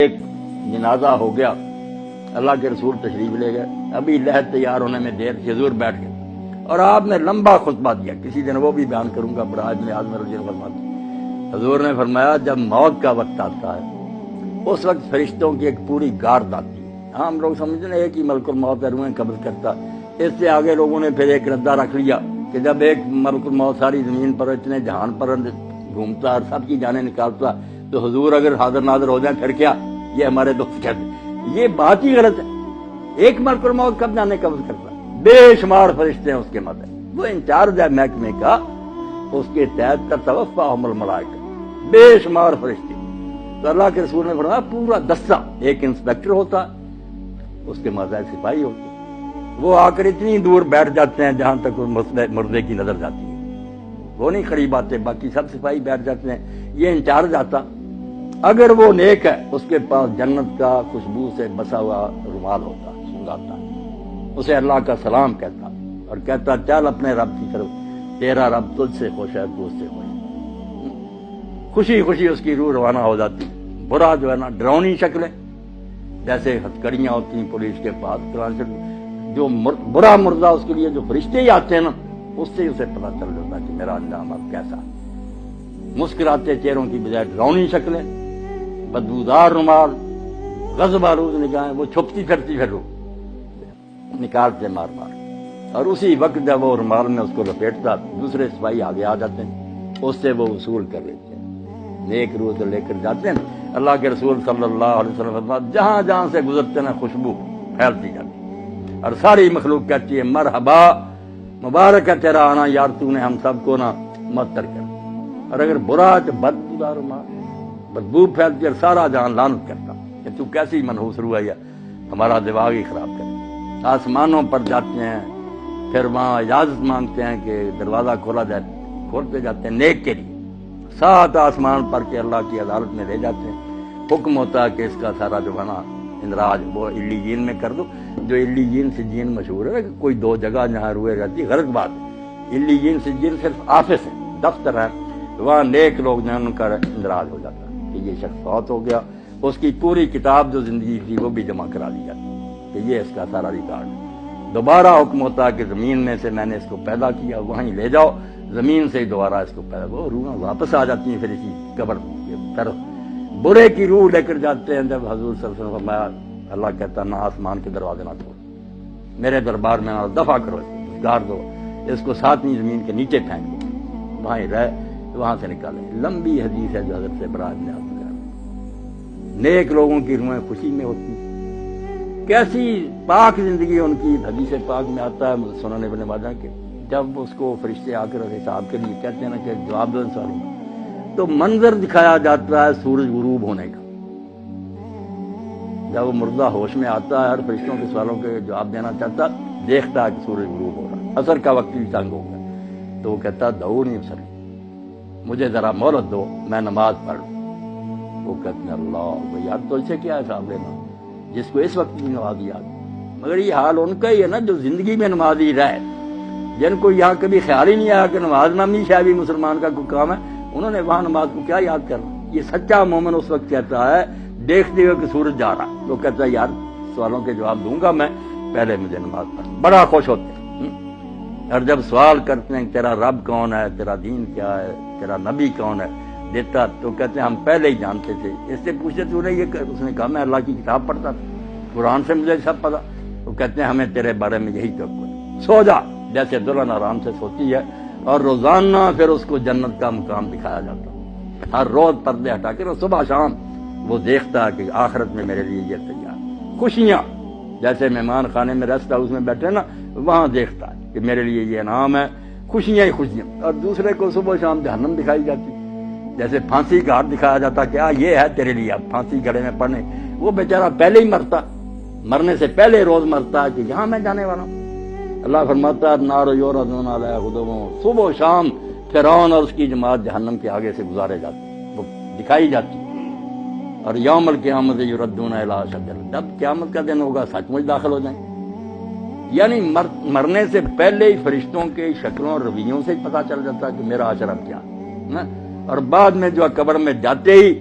ایک جنازہ ہو گیا، اللہ کے رسول تشریف لے گئے، ابھی لحد تیار ہونے میں دیر تھی، حضور بیٹھ گئے اور آپ نے لمبا خطبہ دیا، کسی دن وہ بھی بیان کروں گا، برائے ابن عازم رضی اللہ عنہ۔ حضور نے فرمایا جب موت کا وقت آتا ہے اس وقت فرشتوں کی ایک پوری گارد آتی ہے۔ ہم لوگ سمجھتے ہیں کہ ملک الموت روحیں قبض کرتا، اس سے آگے لوگوں نے پھر ایک ردہ رکھ لیا کہ جب ایک ملک الموت ساری زمین پر اتنے جہان پر گھومتا اور سب کی جانیں نکالتا تو حضور اگر حاضر ناظر ہو جائیں پھر کیا؟ یہ ہمارے دوست کہتے ہیں یہ بات ہی غلط ہے۔ ایک ملک الموت کب جانے قبض کرتا، بے شمار فرشتے ہیں اس کے مدد، وہ انچارج ہے محکمے کا، اس کے تحت تتوفاہم الملائکہ، بے شمار فرشتے۔ تو اللہ کے رسول نے فرمایا پورا دستہ، ایک انسپیکٹر ہوتا اس کے ماتحت سپاہی ہوتے، وہ آ کر اتنی دور بیٹھ جاتے ہیں جہاں تک مردے کی نظر جاتی ہے، وہ نہیں قریب آتے، باقی سب سپاہی بیٹھ جاتے ہیں، یہ انچارج آتا، اگر وہ نیک ہے اس کے پاس جنت کا خوشبو سے بسا ہوا رومال ہوتا، سنگاتا، اسے اللہ کا سلام کہتا اور کہتا چل اپنے رب کی طرف، تیرا رب تجھ سے خوش ہے، تو اس سے خوش ہے۔ خوشی خوشی اس کی روح روانہ ہو جاتی۔ برا جو ہے نا ڈراؤنی شکلیں جیسے ہتھکڑیاں ہوتی ہیں پولیس کے پاس، جو برا مردہ اس کے لیے جو فرشتے ہی آتے ہیں نا اس سے اسے پتہ چل جاتا کہ میرا انجام اب کیسا۔ مسکراتے چہروں کی بجائے ڈراؤنی شکلیں، بدبودار رومال، غضب آلود نگاہیں، وہ چھپتی پھرتی پھر روح نکالتے مار مار، اور اسی وقت جب وہ رومال میں اس کو لپیٹتا دوسرے سپاہی آگے آ جاتے ہیں، اس سے وہ وصول کر لیتے ہیں، نیک روح سے لے کر جاتے ہیں۔ اللہ کے رسول صلی اللہ علیہ وسلم فرماتے ہیں جہاں جہاں سے گزرتے نا خوشبو پھیلتی جاتی اور ساری مخلوق کہتی ہے مرحبا، مبارک ہے تیرا آنا یار، تو نے ہم سب کو نا معطر کر۔ اور اگر برا تو بدبودار رومال، بدبو پھیلتی اور سارا جہان لعنت کرتا کہ تو کیسی منحوس روح ہے، ہمارا دماغ ہی خراب کر۔ آسمانوں پر جاتے ہیں، پھر وہاں اجازت مانگتے ہیں کہ دروازہ کھولا جائے، کھولتے جاتے ہیں نیک کے لیے، 7 آسمان پر کے اللہ کی عدالت میں لے جاتے ہیں، حکم ہوتا ہے کہ اس کا سارا جو بنا اندراج وہ علیین میں کر دو۔ جو علیین سجین مشہور ہے کہ کوئی 2 جگہ جہاں روئے رہتی، غلط بات ہے، علیین سجین صرف آفس ہے، دفتر ہے، وہاں نیک لوگ جو ان کا اندراج ہو جاتا ہے کہ یہ شخص فوت ہو گیا، اس کی پوری کتاب جو زندگی تھی وہ بھی جمع کرا دی جاتی کہ یہ اس کا سارا ریکارڈ ہے۔ دوبارہ حکم ہوتا ہے کہ زمین میں سے میں نے اس کو پیدا کیا، وہیں لے جاؤ، زمین سے دوبارہ اس کو پیدا، وہ روحیں واپس آ جاتی ہیں پھر اسی قبر کی طرف۔ برے کی روح لے کر جاتے ہیں، جب حضور صلی اللہ علیہ وسلم فرمایا اللہ کہتا نہ آسمان کے دروازے نہ کھولو، میرے دربار میں نہ دفع کرو، اس کو گار دو، اس کو 7ویں زمین کے نیچے پھینک دو، وہاں ہی رہ، وہاں سے نکالیں۔ لمبی حدیث ہے جو حضرت سے برائے ابن عازم کہا، نیک لوگوں کی روحیں خوشی میں ہوتی، کیسی پاک زندگی ان کی۔ حدیث پاک میں آتا ہے سنن ابن ماجہ کے، جب اس کو فرشتے آ کر حساب کے لیے کہتے ہیں نا کہ جواب دو ان سوالوں کا، تو منظر دکھایا جاتا ہے سورج غروب ہونے کا۔ جب وہ مردہ ہوش میں آتا ہے اور فرشتوں کے سوالوں کے جواب دینا چاہتا، دیکھتا ہے کہ سورج غروب ہو رہا، عصر کا وقت بھی تنگ ہو گیا، تو وہ کہتا دعونی اصلی، مجھے ذرا مہلت دو میں نماز پڑھ لوں۔ وہ کہتے ہیں اللہ یار تو اسے کیا حساب لینا جس کو اس وقت بھی نماز یاد، مگر یہ حال ان کا ہی ہے نا جو زندگی میں نمازی رہے، جن کو یہاں کبھی خیال ہی نہیں آیا کہ نماز نامی شاید بھی مسلمان کا کوئی کام ہے، انہوں نے وہاں نماز کو کیا یاد کرنا۔ یہ سچا مومن اس وقت کہتا ہے دیکھتے ہوئے کہ سورج جا رہا، تو کہتا ہے یار سوالوں کے جواب دوں گا میں، پہلے مجھے نماز پڑھ، بڑا خوش ہوتے ہیں۔ اور جب سوال کرتے ہیں تیرا رب کون ہے، تیرا دین کیا ہے، تیرا نبی کون ہے، دیتا تو کہتے ہیں ہم پہلے ہی جانتے تھے، اس سے پوچھتے تو نے یہ، اس نے کہا میں اللہ کی کتاب پڑھتا تھا، قرآن سے مجھے سب پتا۔ تو کہتے ہیں ہمیں تیرے بارے میں یہی توقع ہے، سو جا، جیسے دلہن آرام سے سوتی ہے، اور روزانہ پھر اس کو جنت کا مقام دکھایا جاتا، ہر روز پردے ہٹا کے صبح شام وہ دیکھتا ہے کہ آخرت میں میرے لیے یہ تیار خوشیاں، جیسے مہمان خانے میں ریسٹ ہاؤس میں بیٹھے نا، وہاں دیکھتا ہے کہ میرے لیے یہ انعام ہے، خوشیاں ہی خوشیاں۔ اور دوسرے کو صبح شام جہنم دکھائی جاتی، جیسے پھانسی گھاٹ دکھایا جاتا کہ یہ ہے تیرے لیے، اب پھانسی گھڑے میں پڑنے، وہ بیچارہ پہلے ہی مرتا، مرنے سے پہلے روز مرتا ہے کہ یہاں میں جانے والا ہوں۔ اللہ فرماتا ہے نار یعرضون علیہا غدوا، صبح و شام فرعون اور اس کی جماعت جہنم کے آگے سے گزارے جاتے، وہ دکھائی جاتی۔ اور یوم القیامت یردون الی اشد، جب قیامت کا دن ہوگا سچ مچ داخل ہو جائیں، یعنی مرنے سے پہلے ہی فرشتوں کے شکلوں اور رویوں سے پتہ چل جاتا ہے کہ میرا عشر اب کیا ہے، اور بعد میں جو قبر میں جاتے ہی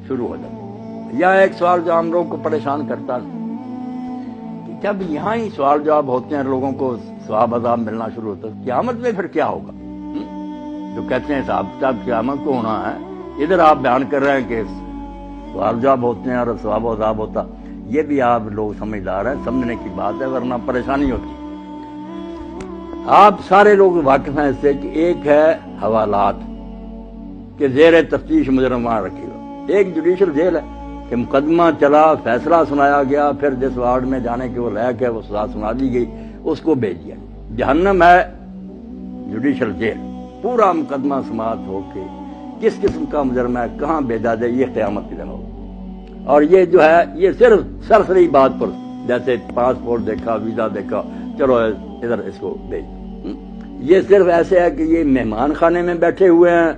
شروع ہو جاتا یا ایک سوال جو ہم لوگوں کو پریشان کرتا ہے کہ جب یہاں ہی سوال جواب ہوتے ہیں لوگوں کو ثواب عذاب ملنا شروع ہوتا ہے، قیامت میں پھر کیا ہوگا؟ جو کہتے ہیں حساب کتاب قیامت کو ہونا ہے، ادھر آپ بیان کر رہے ہیں کہ سوال جواب ہوتے ہیں اور ثواب و عذاب ہوتا، یہ بھی آپ لوگ سمجھدار ہیں، سمجھنے کی بات ہے، ورنہ پریشانی ہوتی ہے۔ آپ سارے لوگ واقف ہیں اس سے کہ ایک ہے حوالات کہ زیر تفتیش مجرم وہاں رکھے گا، ایک جوڈیشل جیل ہے کہ مقدمہ چلا، فیصلہ سنایا گیا، پھر جس وارڈ میں جانے کے وہ لائق ہے وہ سزا سنا دی گئی، اس کو بھیج دیا۔ جہنم ہے جوڈیشل جیل، پورا مقدمہ سماعت ہو کے کس قسم کا مجرم ہے کہاں بھیجا جائے، یہ قیامت کے دن ہوگا۔ اور یہ جو ہے یہ صرف سرسری بات پر، جیسے پاسپورٹ دیکھا، ویزا دیکھا، چلو ادھر اس کو بھیج، یہ صرف ایسے ہے کہ یہ مہمان خانے میں بیٹھے ہوئے ہیں،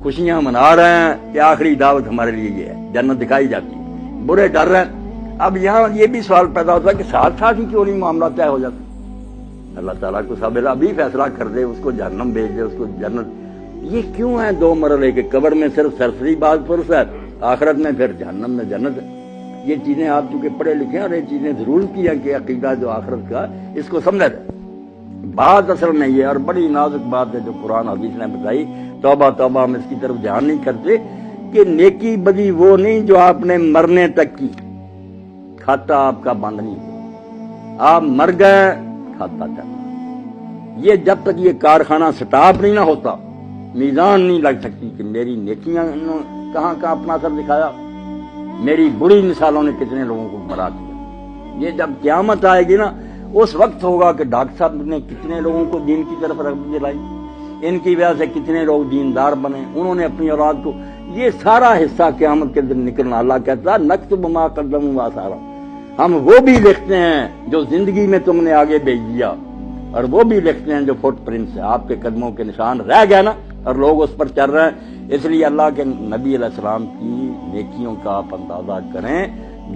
خوشیاں منا رہے ہیں کہ آخری دعوت ہمارے لیے یہ ہے، جنت دکھائی جاتی ہے، برے ڈر رہے ہیں۔ اب یہاں یہ بھی سوال پیدا ہوتا ہے کہ ساتھ ساتھ ہی کیوں نہیں معاملہ طے ہو جاتا؟ اللہ تعالیٰ کو سب ابھی فیصلہ کر دے، اس کو جہنم بھیج دے، اس کو جنت۔ یہ کیوں ہے دو مرحلے کے؟ قبر میں صرف سرسری بات پرس ہے، آخرت میں پھر جہنم میں جنت ہے۔ یہ چیزیں آپ چونکہ پڑھے لکھے ہیں اور یہ چیزیں ضرور کی ہیں کہ عقیدہ جو آخرت کا اس کو سمجھا جائے۔ بات اصل میں یہ اور بڑی نازک بات ہے جو قرآن حدیث نے بتائی، توبہ توبہ ہم اس کی طرف دھیان نہیں کرتے کہ نیکی بدی وہ نہیں جو آپ نے مرنے تک کی، کھاتا آپ کا بند نہیں ہوا، آپ مر گئے کھاتا چلتا۔ یہ جب تک یہ کارخانہ سٹاپ نہیں نہ ہوتا، میزان نہیں لگ سکتی کہ میری نیکیاں کہاں کا اپنا اثر دکھایا، میری بری مثالوں نے کتنے لوگوں کو مرا دیا۔ یہ جب قیامت آئے گی نا، اس وقت ہوگا کہ ڈاکٹر صاحب نے کتنے لوگوں کو دین کی طرف رغبت دلائی، ان کی وجہ سے کتنے لوگ دیندار بنے، انہوں نے اپنی اولاد کو، یہ سارا حصہ قیامت کے دن نکلنا۔ اللہ کہتا ہے نکتب ما قدموا وآثارا، ہم وہ بھی لکھتے ہیں جو زندگی میں تم نے آگے بھیج دیا، اور وہ بھی لکھتے ہیں جو فٹ پرنٹس ہے، آپ کے قدموں کے نشان رہ گئے نا، اور لوگ اس پر چل رہے ہیں۔ اس لیے اللہ کے نبی علیہ السلام کی نیکیوں کا آپ اندازہ کریں۔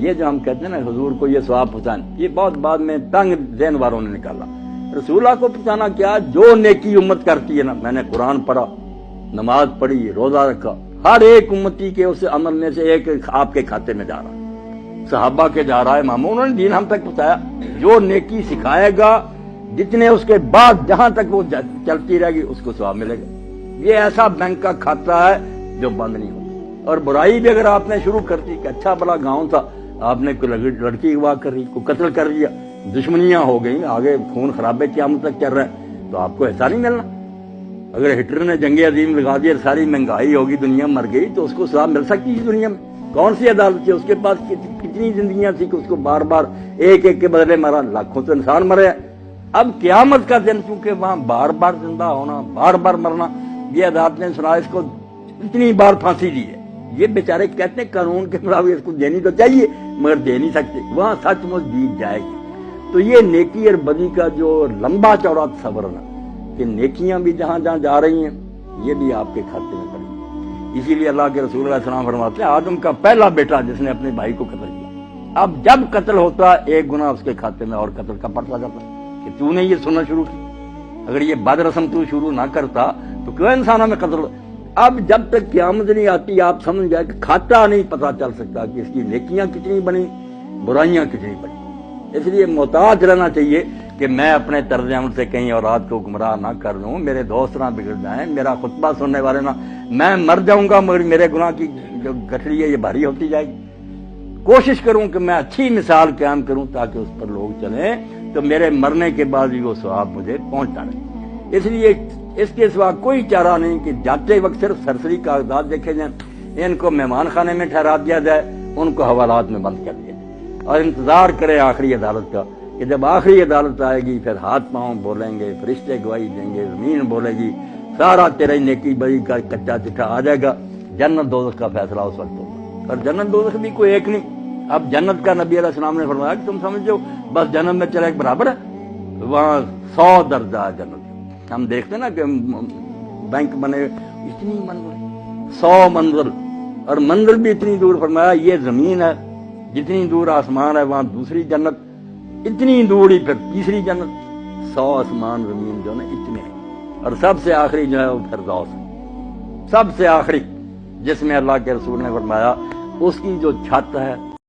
یہ جو ہم کہتے ہیں نا حضور کو یہ ثواب پہنچانا، یہ بہت بعد میں تنگ ذہن والوں نے نکالا۔ رسول اللہ کو پہنچانا کیا؟ جو نیکی امت کرتی ہے نا، میں نے قرآن پڑھا، نماز پڑھی، روزہ رکھا، ہر ایک امتی کے اس عمل میں سے ایک آپ کے کھاتے میں جا رہا ہے، صحابہ کے جا رہا ہے، اماموں انہوں نے دین ہم تک پہنچایا۔ جو نیکی سکھائے گا، جتنے اس کے بعد جہاں تک وہ چلتی رہے گی اس کو ثواب ملے گا۔ یہ ایسا بینک کا کھاتا ہے جو بند نہیں ہوتا۔ اور برائی بھی اگر آپ نے شروع کر دی کہ اچھا بڑا گاؤں تھا، آپ نے کوئی لڑکی اغوا کر رہی، کوئی قتل کر دیا، دشمنیاں ہو گئیں، آگے خون خرابے قیامت تک چل رہے ہیں، تو آپ کو ایسا نہیں ملنا۔ اگر ہٹلر نے جنگ عظیم لگا دی اور ساری مہنگائی ہوگی، دنیا مر گئی، تو اس کو ثواب مل سکتی ہے دنیا میں؟ کون سی عدالت تھی؟ اس کے پاس کتنی زندگیاں تھی کہ اس کو بار بار ایک ایک کے بدلے مرا، لاکھوں تو انسان مرے ہیں۔ اب قیامت کا دن چونکہ وہاں بار بار زندہ ہونا، بار بار مرنا، یہ عدالت نے سنا، اس کو اتنی بار پھانسی دی ہے۔ یہ بیچارے کہتے ہیں قانون کے مطابق اس کو دینی تو چاہیے مگر دے نہیں سکتے، وہاں سچ مچ جیت جائے گی۔ تو یہ نیکی اور بدی کا جو لمبا چوڑا تصور ہے کہ نیکیاں بھی جہاں جہاں جا رہی ہیں، یہ بھی آپ کے کھاتے میں پڑی۔ اسی لیے اللہ کے رسول علیہ السلام فرماتے ہیں آدم کا پہلا بیٹا جس نے اپنے بھائی کو قتل کیا، اب جب قتل ہوتا ایک گناہ اس کے کھاتے میں اور قتل کا پڑتا جاتا کہ تو نے یہ سننا شروع کی۔ اگر یہ بد رسم تو شروع نہ کرتا تو کیوں انسانوں میں قتل؟ اب جب تک قیامت نہیں آتی آپ سمجھ گئے کہ کھاتا نہیں پتا چل سکتا کہ اس کی نیکیاں کتنی بنی، برائیاں کتنی بنی۔ اس لیے محتاط رہنا چاہیے کہ میں اپنے طرز عمل سے کہیں اولاد کو گمراہ نہ کر لوں، میرے دوست نہ بگڑ جائیں، میرا خطبہ سننے والے نہ، میں مر جاؤں گا مگر میرے گناہ کی جو گٹھڑی ہے یہ بھاری ہوتی جائے گی۔ کوشش کروں کہ میں اچھی مثال قائم کروں تاکہ اس پر لوگ چلیں، تو میرے مرنے کے بعد بھی وہ ثواب مجھے پہنچتا رہے۔ اس لیے اس کے سوا کوئی چارہ نہیں کہ جاتے وقت صرف سرسری کاغذات دیکھے جائیں، ان کو مہمان خانے میں ٹھہرا دیا جائے، ان کو حوالات میں بند کر دیا جائے، اور انتظار کرے آخری عدالت کا کہ جب آخری عدالت آئے گی پھر ہاتھ پاؤں بولیں گے، فرشتے گواہی دیں گے، زمین بولے گی، سارا تیرے نیکی بڑی کا کچا چٹھا آ جائے گا، جنت دوزخ کا فیصلہ اس وقت ہوگا۔ اور جنت دوزخ بھی کوئی ایک نہیں۔ اب جنت کا نبی علیہ السلام نے فرمایا کہ تم سمجھو بس جنت میں چلے ایک برابر ہے، وہاں 100 درجہ ہے جنت۔ ہم دیکھتے ہیں نا کہ بینک بنے اتنی منزل، 100 منزل، اور منزل بھی اتنی دور۔ فرمایا یہ زمین ہے، جتنی دور آسمان ہے وہاں دوسری جنت، اتنی دور ہی پھر تیسری جنت۔ 100 آسمان زمین جو نا اتنے ہیں، اور سب سے آخری جو ہے وہ فردوس ہے، سب سے آخری، جس میں اللہ کے رسول نے فرمایا اس کی جو چھت ہے